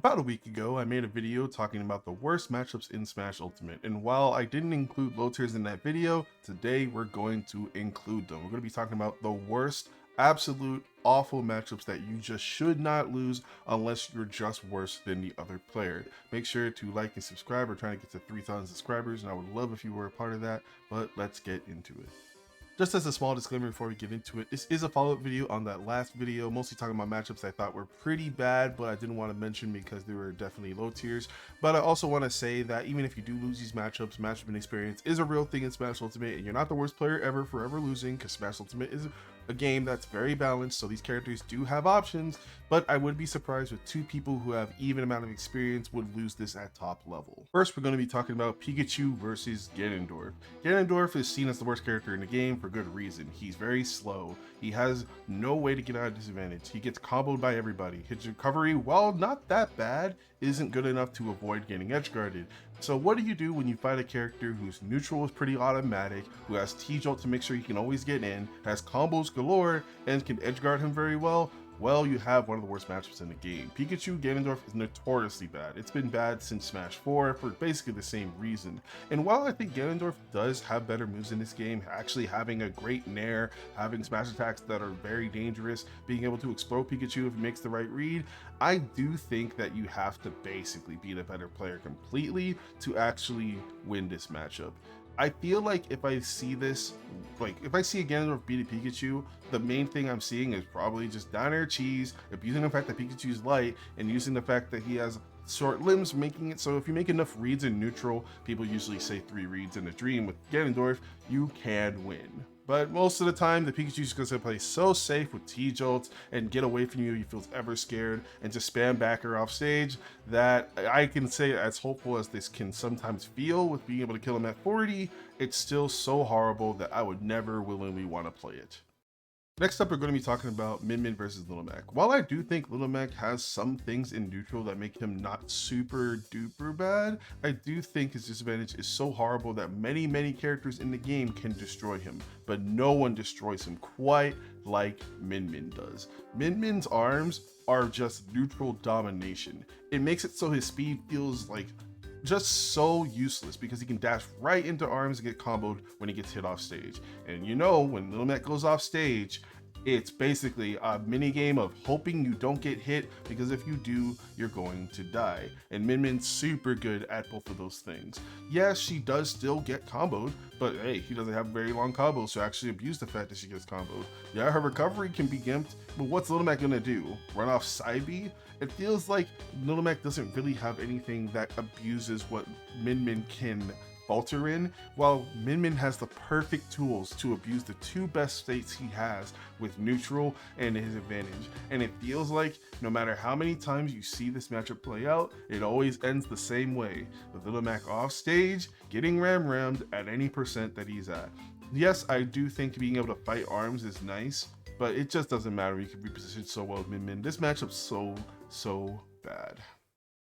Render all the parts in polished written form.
About a week ago, I made a video talking about the worst matchups in Smash Ultimate, and while I didn't include low tiers in that video, today we're going to include them. We're going to be talking about the worst, absolute, awful matchups that you just should not lose unless you're just worse than the other player. Make sure to like and subscribe. We're trying to get to 3,000 subscribers, and I would love if you were a part of that, but let's get into it. Just as a small disclaimer before we get into it, this is a follow-up video on that last video, mostly talking about matchups I thought were pretty bad, but I didn't want to mention because they were definitely low tiers. But I also want to say that even if you do lose these matchups, matchup experience is a real thing in Smash Ultimate, and you're not the worst player ever forever losing, because Smash Ultimate is a game that's very balanced, so these characters do have options, but I would be surprised if two people who have even amount of experience would lose this at top level. First, we're going to be talking about Pikachu versus Ganondorf. Ganondorf is seen as the worst character in the game for good reason. He's very slow. He has no way to get out of disadvantage. He gets comboed by everybody. His recovery, while not that bad, isn't good enough to avoid getting edge guarded. So what do you do when you fight a character whose neutral is pretty automatic, who has T-Jolt to make sure he can always get in, has combos galore, and can edge guard him very well? Well, you have one of the worst matchups in the game. Pikachu Ganondorf is notoriously bad. It's been bad since Smash 4 for basically the same reason. And while I think Ganondorf does have better moves in this game, actually having a great nair, having smash attacks that are very dangerous, being able to explode Pikachu if he makes the right read, I do think that you have to basically beat a better player completely to actually win this matchup. I feel like if I see this, if I see a Ganondorf beat a Pikachu, the main thing I'm seeing is probably just down air cheese, abusing the fact that Pikachu's light, and using the fact that he has short limbs, making it so if you make enough reads in neutral, people usually say 3 reads in a dream, with Ganondorf, you can win. But most of the time, the Pikachu's going to play so safe with T-Jolts and get away from you if he feels ever scared and just spam backer off stage that I can say, as hopeful as this can sometimes feel with being able to kill him at 40, it's still so horrible that I would never willingly want to play it. Next up, we're going to be talking about Min Min versus Little Mac. While I do think Little Mac has some things in neutral that make him not super duper bad, I do think his disadvantage is so horrible that many characters in the game can destroy him, but no one destroys him quite like Min Min does. Min Min's arms are just neutral domination. It makes it so his speed feels like just so useless because he can dash right into arms and get comboed when he gets hit off stage. And you know, when Little Mac goes off stage, it's basically a mini game of hoping you don't get hit, because if you do, you're going to die. And Min Min's super good at both of those things. Yes, she does still get comboed, but hey, he doesn't have very long combos to actually abuse the fact that she gets comboed. Yeah, her recovery can be gimped, but what's Little Mac gonna do? Run off side B? It feels like Little Mac doesn't really have anything that abuses what Min Min can falter in, while Min Min has the perfect tools to abuse the two best states he has with neutral and his advantage. And it feels like no matter how many times you see this matchup play out, it always ends the same way, with Little Mac off stage, getting rammed at any percent that he's at. Yes, I do think being able to fight arms is nice, but it just doesn't matter. You can reposition so well with Min Min. This matchup's so bad.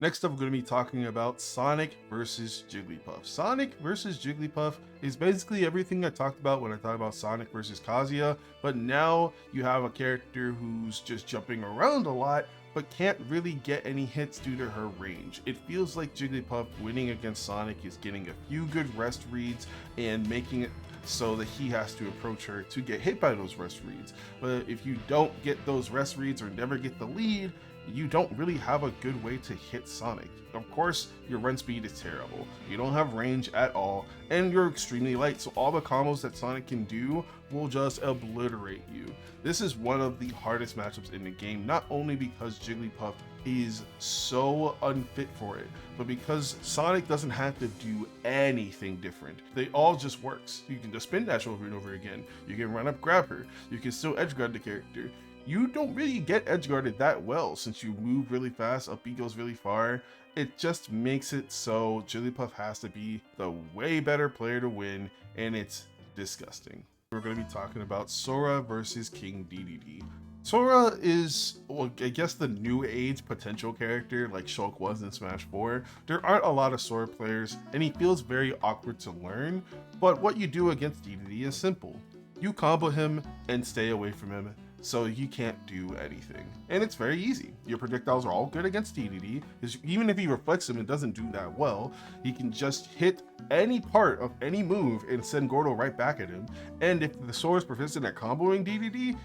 Next up, we're going to be talking about Sonic versus Jigglypuff. Sonic versus Jigglypuff is basically everything I talked about when I thought about Sonic versus Kazuya, but now you have a character who's just jumping around a lot, but can't really get any hits due to her range. It feels like Jigglypuff winning against Sonic is getting a few good rest reads and making it so that he has to approach her to get hit by those rest reads. But if you don't get those rest reads or never get the lead, you don't really have a good way to hit Sonic. Of course, your run speed is terrible, you don't have range at all, and you're extremely light, so all the combos that Sonic can do will just obliterate you. This is one of the hardest matchups in the game, not only because Jigglypuff is so unfit for it, but because Sonic doesn't have to do anything different. They all just works. You can just spin dash over and over again, you can run up grab her, you can still edge guard the character. You don't really get edge guarded that well since you move really fast, up B goes really far. It just makes it so Jigglypuff has to be the way better player to win, and it's disgusting. We're going to be talking about Sora versus King Dedede. Sora is, well, I guess the new age potential character like Shulk was in Smash 4. There aren't a lot of Sora players, and he feels very awkward to learn, but what you do against Dedede is simple. You combo him and stay away from him. so you can't do anything. And it's very easy. Your projectiles are all good against Dedede, because even if he reflects them and doesn't do that well, he can just hit any part of any move and send Gordo right back at him. And if the Sora's proficient at comboing Dedede,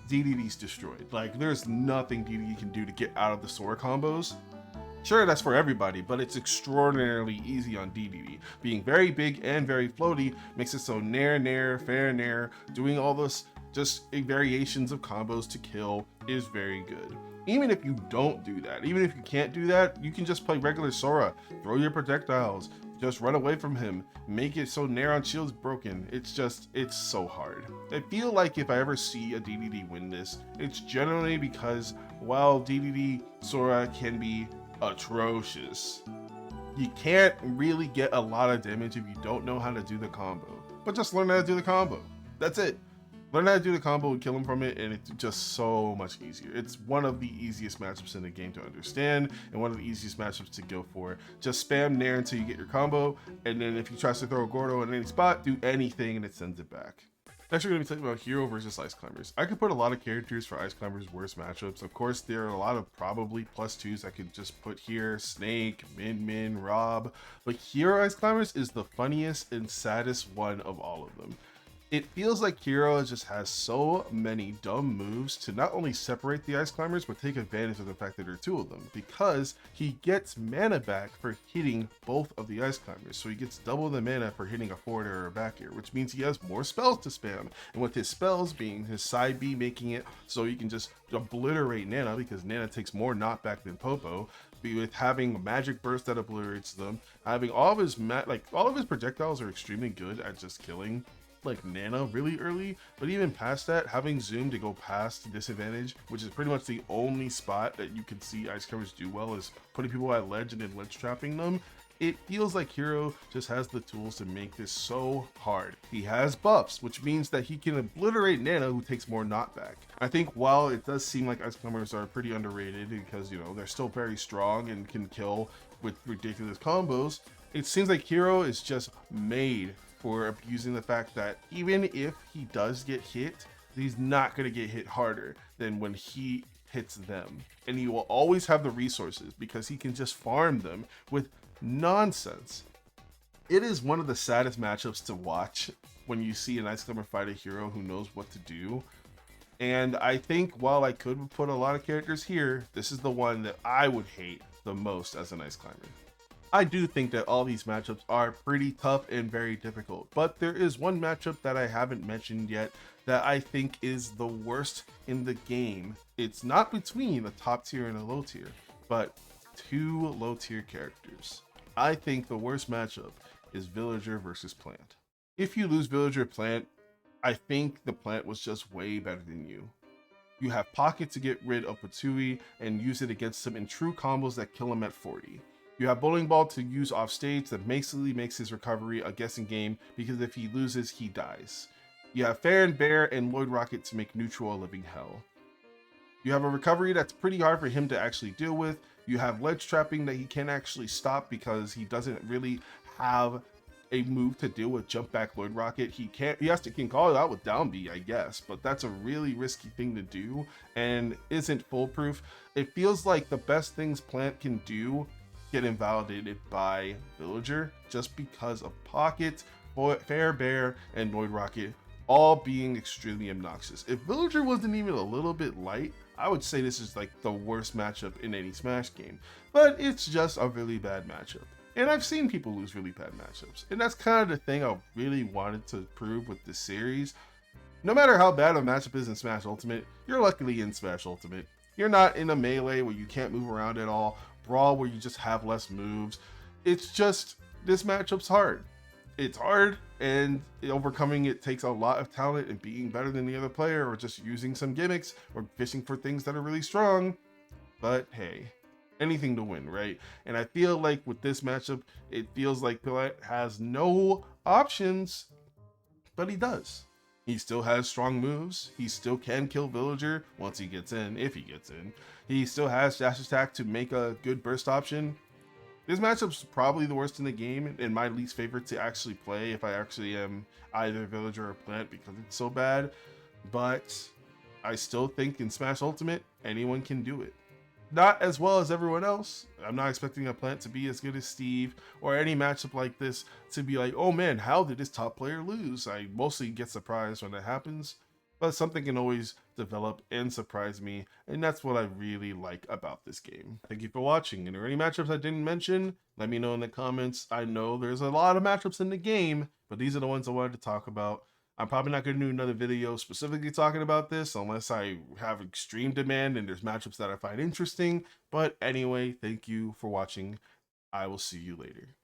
Dedede's destroyed. Like, there's nothing Dedede can do to get out of the Sora combos. Sure, that's for everybody, but it's extraordinarily easy on Dedede. Being very big and very floaty makes it so nair, fair nair, doing all this just variations of combos to kill is very good. Even if you don't do that, even if you can't do that, you can just play regular Sora, throw your projectiles, just run away from him, make it so nair on shield's broken. It's so hard. I feel like if I ever see a Dedede win this, it's generally because while Dedede Sora can be atrocious, you can't really get a lot of damage if you don't know how to do the combo. But just learn how to do the combo. That's it. Learn how to do the combo and kill him from it, and it's just so much easier. It's one of the easiest matchups in the game to understand, and one of the easiest matchups to go for. Just spam nair until you get your combo, and then if he tries to throw a Gordo in any spot, do anything and it sends it back. Next, we're going to be talking about Hero versus Ice Climbers. I could put a lot of characters for Ice Climbers' worst matchups. Of course, there are a lot of probably +2s I could just put here. Snake, Min, Rob. But Hero Ice Climbers is the funniest and saddest one of all of them. It feels like Hero just has so many dumb moves to not only separate the Ice Climbers, but take advantage of the fact that there are two of them, because he gets mana back for hitting both of the Ice Climbers. So he gets double the mana for hitting a forward air or a back air, which means he has more spells to spam. And with his spells being his side B, making it so you can just obliterate Nana, because Nana takes more knockback than Popo, with having magic burst that obliterates them, having all of his all of his projectiles are extremely good at just killing like Nana really early, but even past that, having Zoom to go past disadvantage, which is pretty much the only spot that you can see Ice Climbers do well, is putting people at ledge and then ledge trapping them. It feels like Hero just has the tools to make this so hard. He has buffs, which means that he can obliterate Nana, who takes more knockback. I think while it does seem like Ice Climbers are pretty underrated because, you know, they're still very strong and can kill with ridiculous combos, it seems like Hero is just made for abusing the fact that even if he does get hit, he's not going to get hit harder than when he hits them. And he will always have the resources because he can just farm them with nonsense. It is one of the saddest matchups to watch when you see an Ice Climber fight a Hero who knows what to do. And I think while I could put a lot of characters here, this is the one that I would hate the most as an Ice Climber. I do think that all these matchups are pretty tough and very difficult, but there is one matchup that I haven't mentioned yet that I think is the worst in the game. It's not between a top tier and a low tier, but two low tier characters. I think the worst matchup is Villager versus Plant. If you lose Villager Plant, I think the Plant was just way better than you. You have Pocket to get rid of Patui and use it against him in true combos that kill him at 40. You have Bowling Ball to use off stage that basically makes his recovery a guessing game because if he loses, he dies. You have Fair and Bear and Lloyd Rocket to make neutral a living hell. You have a recovery that's pretty hard for him to actually deal with. You have ledge trapping that he can't actually stop because he doesn't really have a move to deal with jump back Lloyd Rocket. He can call it out with down B, I guess, but that's a really risky thing to do and isn't foolproof. It feels like the best things Plant can do get invalidated by Villager just because of Pocket, Fair Bear, and Lloyd Rocket all being extremely obnoxious. If Villager wasn't even a little bit light, I would say this is like the worst matchup in any Smash game, but it's just a really bad matchup. And I've seen people lose really bad matchups, and that's kind of the thing I really wanted to prove with this series. No matter how bad a matchup is in Smash Ultimate, you're luckily in Smash Ultimate. You're not in a melee where you can't move around at all, brawl where you just have less moves. It's just, this matchup's hard. It's hard, and overcoming it takes a lot of talent and being better than the other player, or just using some gimmicks, or fishing for things that are really strong. But hey, anything to win, right? And I feel like with this matchup, it feels like Plant has no options, but he does. He still has strong moves. He still can kill Villager once he gets in, if he gets in. He still has dash attack to make a good burst option. This matchup's probably the worst in the game and my least favorite to actually play if I actually am either Villager or Plant because it's so bad. But I still think in Smash Ultimate, anyone can do it. Not as well as everyone else. I'm not expecting a plant to be as good as Steve or any matchup like this to be like, oh man, how did this top player lose? I mostly get surprised when that happens, but something can always develop and surprise me, and that's what I really like about this game. Thank you for watching, and are there any matchups I didn't mention? Let me know in the comments. I know there's a lot of matchups in the game, but these are the ones I wanted to talk about. I'm probably not going to do another video specifically talking about this unless I have extreme demand and there's matchups that I find interesting. But anyway, thank you for watching. I will see you later.